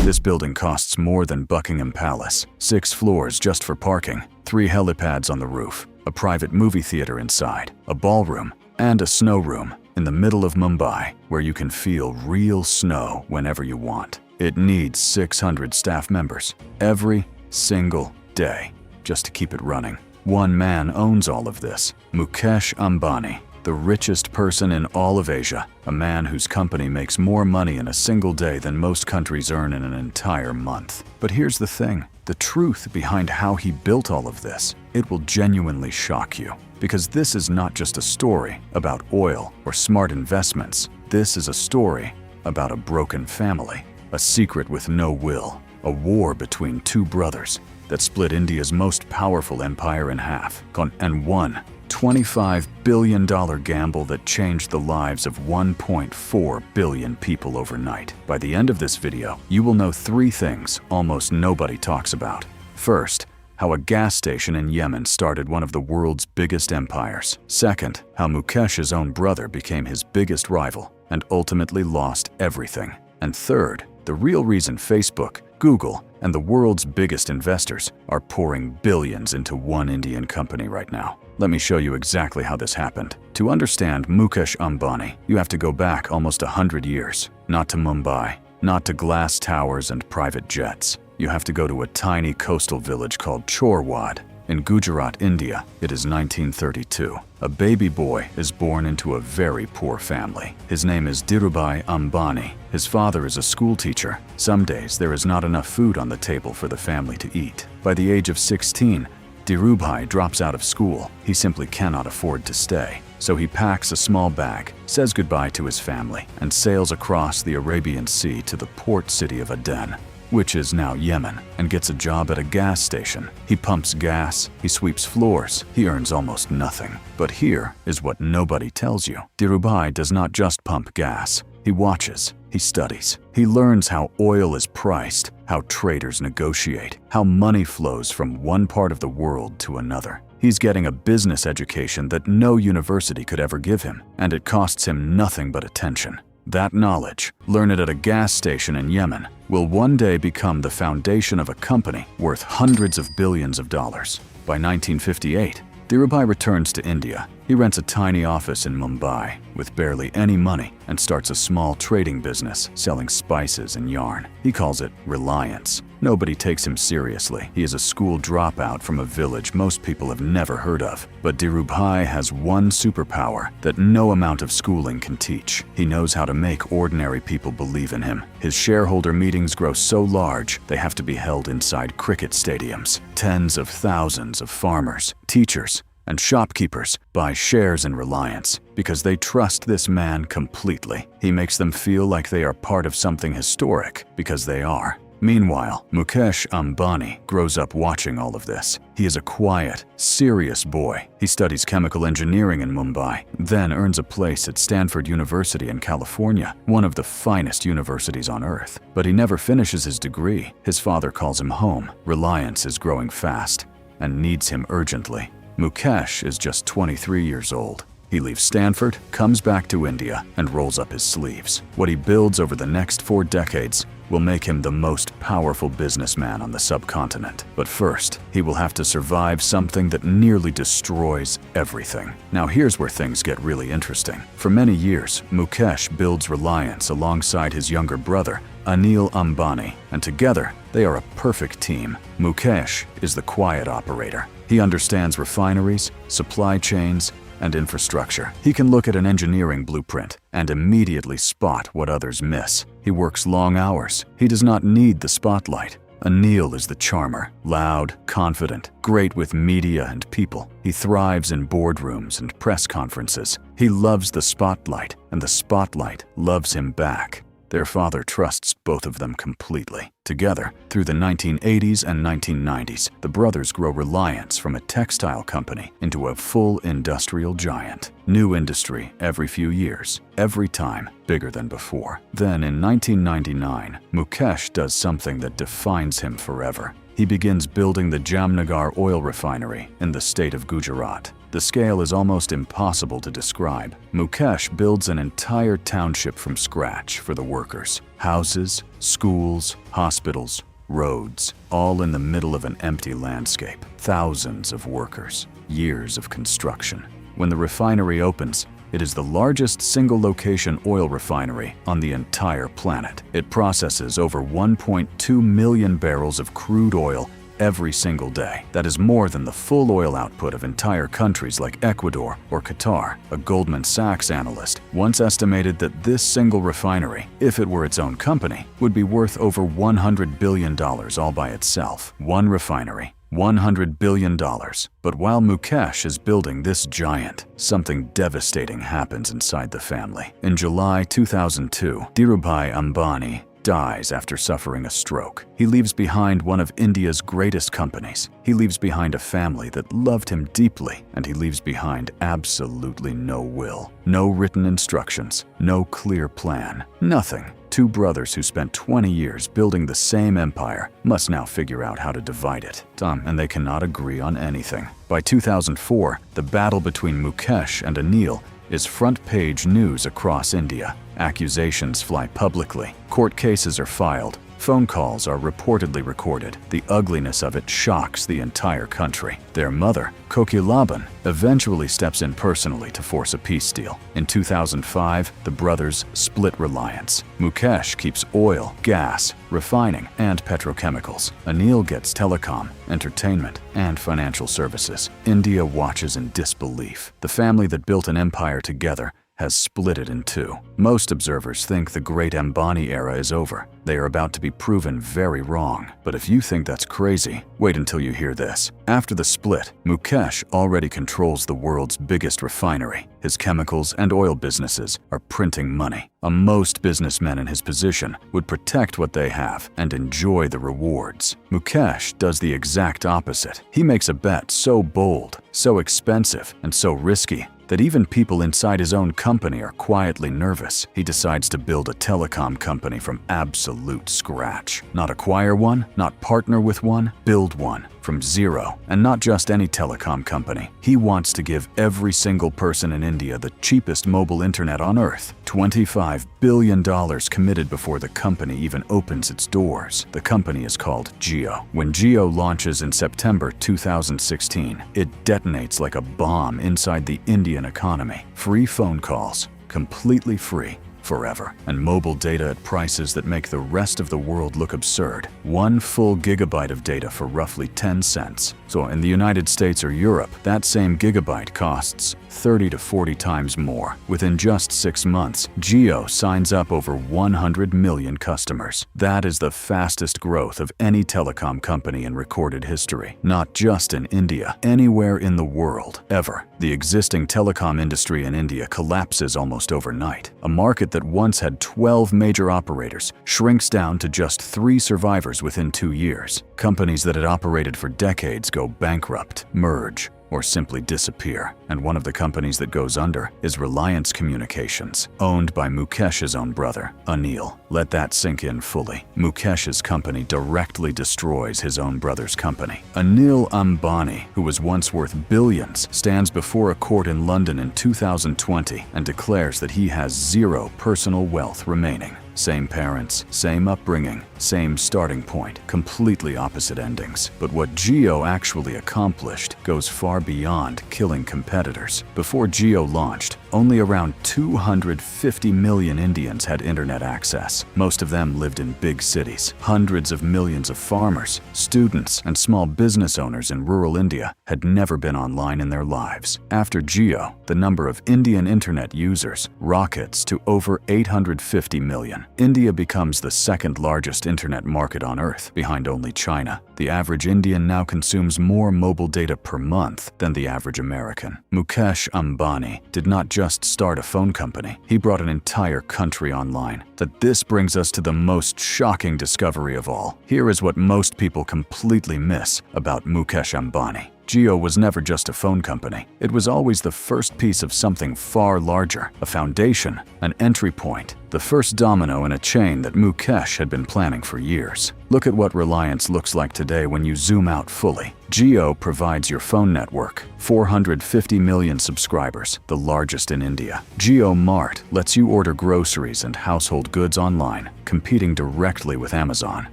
This building costs more than Buckingham Palace. 6 floors just for parking, 3 helipads on the roof, a private movie theater inside, a ballroom, and a snow room in the middle of Mumbai, where you can feel real snow whenever you want. It needs 600 staff members every single day just to keep it running. One man owns all of this, Mukesh Ambani, the richest person in all of Asia, a man whose company makes more money in a single day than most countries earn in an entire month. But here's the thing, the truth behind how he built all of this. It will genuinely shock you, because this is not just a story about oil or smart investments. This is a story about a broken family, a secret with no will, a war between 2 brothers that split India's most powerful empire in half, and one $25 billion gamble that changed the lives of 1.4 billion people overnight. By the end of this video, you will know 3 things almost nobody talks about. First, how a gas station in Yemen started one of the world's biggest empires. Second, how Mukesh's own brother became his biggest rival and ultimately lost everything. And third, the real reason Facebook, Google, and the world's biggest investors are pouring billions into one Indian company right now. Let me show you exactly how this happened. To understand Mukesh Ambani, you have to go back almost 100 years. Not to Mumbai, not to glass towers and private jets. You have to go to a tiny coastal village called Chorwad. In Gujarat, India, it is 1932. A baby boy is born into a very poor family. His name is Dhirubhai Ambani. His father is a school teacher. Some days there is not enough food on the table for the family to eat. By the age of 16, Dhirubhai drops out of school. He simply cannot afford to stay. So he packs a small bag, says goodbye to his family, and sails across the Arabian Sea to the port city of Aden, which is now Yemen, and gets a job at a gas station. He pumps gas, he sweeps floors, he earns almost nothing. But here is what nobody tells you. Dhirubhai does not just pump gas. He watches, he studies, he learns how oil is priced, how traders negotiate, how money flows from one part of the world to another. He's getting a business education that no university could ever give him, and it costs him nothing but attention. That knowledge, learned at a gas station in Yemen, will one day become the foundation of a company worth hundreds of billions of dollars. By 1958, Dhirubhai returns to India. He rents a tiny office in Mumbai with barely any money and starts a small trading business selling spices and yarn. He calls it Reliance. Nobody takes him seriously. He is a school dropout from a village most people have never heard of. But Dhirubhai has one superpower that no amount of schooling can teach. He knows how to make ordinary people believe in him. His shareholder meetings grow so large, they have to be held inside cricket stadiums. Tens of thousands of farmers, teachers, and shopkeepers buy shares in Reliance because they trust this man completely. He makes them feel like they are part of something historic because they are. Meanwhile, Mukesh Ambani grows up watching all of this. He is a quiet, serious boy. He studies chemical engineering in Mumbai, then earns a place at Stanford University in California, one of the finest universities on earth. But he never finishes his degree. His father calls him home. Reliance is growing fast and needs him urgently. Mukesh is just 23 years old. He leaves Stanford, comes back to India, and rolls up his sleeves. What he builds over the next 4 decades will make him the most powerful businessman on the subcontinent. But first, he will have to survive something that nearly destroys everything. Now here's where things get really interesting. For many years, Mukesh builds Reliance alongside his younger brother, Anil Ambani, and together, they are a perfect team. Mukesh is the quiet operator. He understands refineries, supply chains, and infrastructure. He can look at an engineering blueprint and immediately spot what others miss. He works long hours. He does not need the spotlight. Anil is the charmer, loud, confident, great with media and people. He thrives in boardrooms and press conferences. He loves the spotlight, and the spotlight loves him back. Their father trusts both of them completely. Together, through the 1980s and 1990s, the brothers grow Reliance from a textile company into a full industrial giant. New industry every few years, every time bigger than before. Then in 1999, Mukesh does something that defines him forever. He begins building the Jamnagar oil refinery in the state of Gujarat. The scale is almost impossible to describe. Mukesh builds an entire township from scratch for the workers. Houses, schools, hospitals, roads, all in the middle of an empty landscape. Thousands of workers, years of construction. When the refinery opens, it is the largest single-location oil refinery on the entire planet. It processes over 1.2 million barrels of crude oil every single day. That is more than the full oil output of entire countries like Ecuador or Qatar. A Goldman Sachs analyst once estimated that this single refinery, if it were its own company, would be worth over $100 billion all by itself. One refinery, $100 billion. But while Mukesh is building this giant, something devastating happens inside the family. In July 2002, Dhirubhai Ambani dies after suffering a stroke. He leaves behind one of India's greatest companies. He leaves behind a family that loved him deeply, and he leaves behind absolutely no will. No written instructions, no clear plan, nothing. Two brothers who spent 20 years building the same empire must now figure out how to divide it. And they cannot agree on anything. By 2004, the battle between Mukesh and Anil is front-page news across India. Accusations fly publicly, court cases are filed, phone calls are reportedly recorded. The ugliness of it shocks the entire country. Their mother, Kokilaban, eventually steps in personally to force a peace deal. In 2005, the brothers split Reliance. Mukesh keeps oil, gas, refining, and petrochemicals. Anil gets telecom, entertainment, and financial services. India watches in disbelief. The family that built an empire together has split it in two. Most observers think the great Ambani era is over. They are about to be proven very wrong. But if you think that's crazy, wait until you hear this. After the split, Mukesh already controls the world's biggest refinery. His chemicals and oil businesses are printing money. Most businessmen in his position would protect what they have and enjoy the rewards. Mukesh does the exact opposite. He makes a bet so bold, so expensive, and so risky that even people inside his own company are quietly nervous. He decides to build a telecom company from absolute scratch. Not acquire one, not partner with one, build one from zero. And not just any telecom company. He wants to give every single person in India the cheapest mobile internet on earth. $25 billion committed before the company even opens its doors. The company is called Jio. When Jio launches in September 2016, it detonates like a bomb inside the Indian economy. Free phone calls, completely free, forever, and mobile data at prices that make the rest of the world look absurd. 1 full gigabyte of data for roughly 10 cents. So in the United States or Europe, that same gigabyte costs 30 to 40 times more. Within just 6 months, Jio signs up over 100 million customers. That is the fastest growth of any telecom company in recorded history. Not just in India, anywhere in the world, ever. The existing telecom industry in India collapses almost overnight. A market that once had 12 major operators shrinks down to just 3 survivors within 2 years. Companies that had operated for decades go bankrupt, merge, or simply disappear. And one of the companies that goes under is Reliance Communications, owned by Mukesh's own brother, Anil. Let that sink in fully. Mukesh's company directly destroys his own brother's company. Anil Ambani, who was once worth billions, stands before a court in London in 2020 and declares that he has 0 personal wealth remaining. Same parents, same upbringing, same starting point, completely opposite endings. But what Jio actually accomplished goes far beyond killing competitors. Before Jio launched, only around 250 million Indians had internet access. Most of them lived in big cities. Hundreds of millions of farmers, students, and small business owners in rural India had never been online in their lives. After Jio, the number of Indian internet users rockets to over 850 million. India becomes the second largest internet market on Earth, behind only China. The average Indian now consumes more mobile data per month than the average American. Mukesh Ambani did not just start a phone company, he brought an entire country online. This brings us to the most shocking discovery of all. Here is what most people completely miss about Mukesh Ambani. Jio was never just a phone company. It was always the first piece of something far larger, a foundation, an entry point, the first domino in a chain that Mukesh had been planning for years. Look at what Reliance looks like today when you zoom out fully. Jio provides your phone network, 450 million subscribers, the largest in India. Jio Mart lets you order groceries and household goods online, competing directly with Amazon.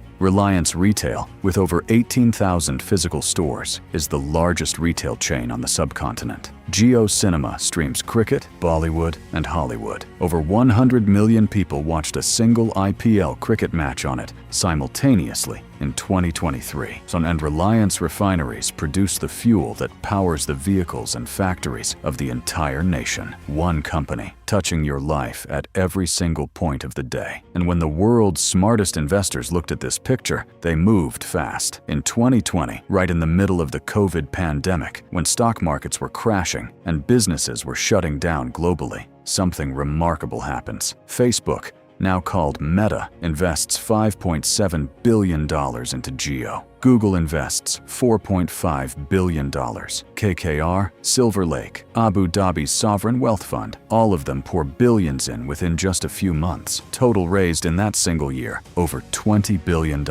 Reliance Retail, with over 18,000 physical stores, is the largest retail chain on the subcontinent. Jio Cinema streams cricket, Bollywood, and Hollywood. Over 100 million people watched a single IPL cricket match on it simultaneously in 2023. And Reliance refineries produce the fuel that powers the vehicles and factories of the entire nation. One company, touching your life at every single point of the day. And when the world's smartest investors looked at this picture, they moved fast. In 2020, right in the middle of the COVID pandemic, when stock markets were crashing and businesses were shutting down globally, something remarkable happens. Facebook, now called Meta, invests $5.7 billion into Jio. Google invests $4.5 billion. KKR, Silver Lake, Abu Dhabi's sovereign wealth fund, all of them pour billions in within just a few months. Total raised in that single year, over $20 billion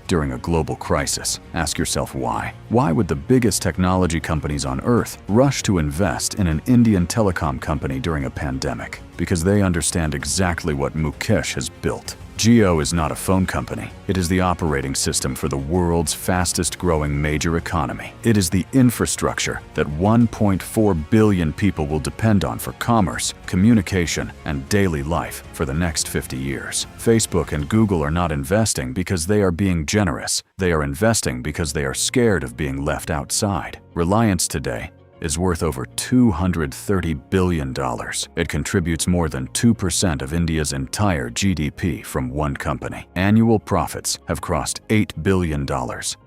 during a global crisis. Ask yourself why. Why would the biggest technology companies on earth rush to invest in an Indian telecom company during a pandemic? Because they understand exactly what Mukesh has built. Jio is not a phone company. It is the operating system for the world's fastest-growing major economy. It is the infrastructure that 1.4 billion people will depend on for commerce, communication, and daily life for the next 50 years. Facebook and Google are not investing because they are being generous. They are investing because they are scared of being left outside. Reliance today is worth over $230 billion. It contributes more than 2% of India's entire GDP from one company. Annual profits have crossed $8 billion,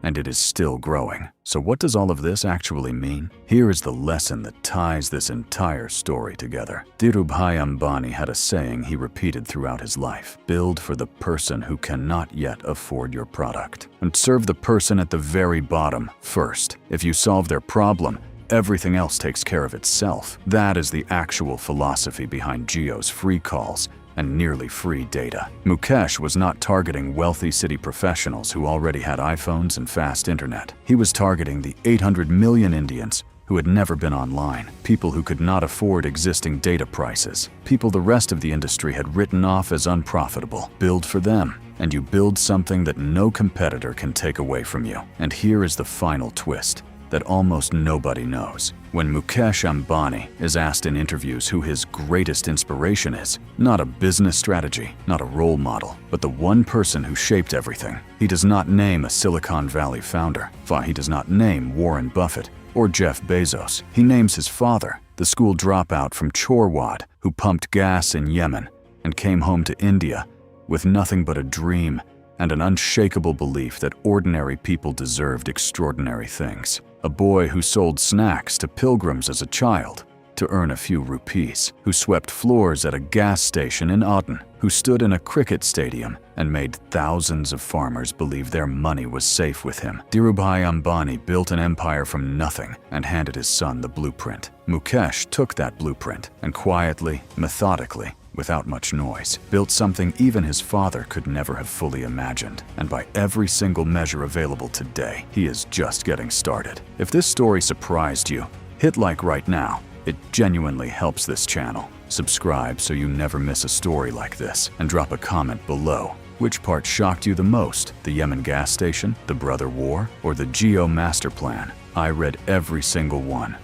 and it is still growing. So what does all of this actually mean? Here is the lesson that ties this entire story together. Dhirubhai Ambani had a saying he repeated throughout his life: build for the person who cannot yet afford your product, and serve the person at the very bottom first. If you solve their problem, everything else takes care of itself. That is the actual philosophy behind Jio's free calls and nearly free data. Mukesh was not targeting wealthy city professionals who already had iPhones and fast internet. He was targeting the 800 million Indians who had never been online, people who could not afford existing data prices, people the rest of the industry had written off as unprofitable. Build for them, and you build something that no competitor can take away from you. And here is the final twist that almost nobody knows. When Mukesh Ambani is asked in interviews who his greatest inspiration is, not a business strategy, not a role model, but the one person who shaped everything, he does not name a Silicon Valley founder. He does not name Warren Buffett or Jeff Bezos. He names his father, the school dropout from Chorwad who pumped gas in Yemen and came home to India with nothing but a dream and an unshakable belief that ordinary people deserved extraordinary things. A boy who sold snacks to pilgrims as a child to earn a few rupees, who swept floors at a gas station in Aden, who stood in a cricket stadium and made thousands of farmers believe their money was safe with him. Dhirubhai Ambani built an empire from nothing and handed his son the blueprint. Mukesh took that blueprint and quietly, methodically, without much noise, built something even his father could never have fully imagined. And by every single measure available today, he is just getting started. If this story surprised you, hit like right now. It genuinely helps this channel. Subscribe so you never miss a story like this, and drop a comment below. Which part shocked you the most? The Yemen gas station, the brother war, or the Jio master plan? I read every single one.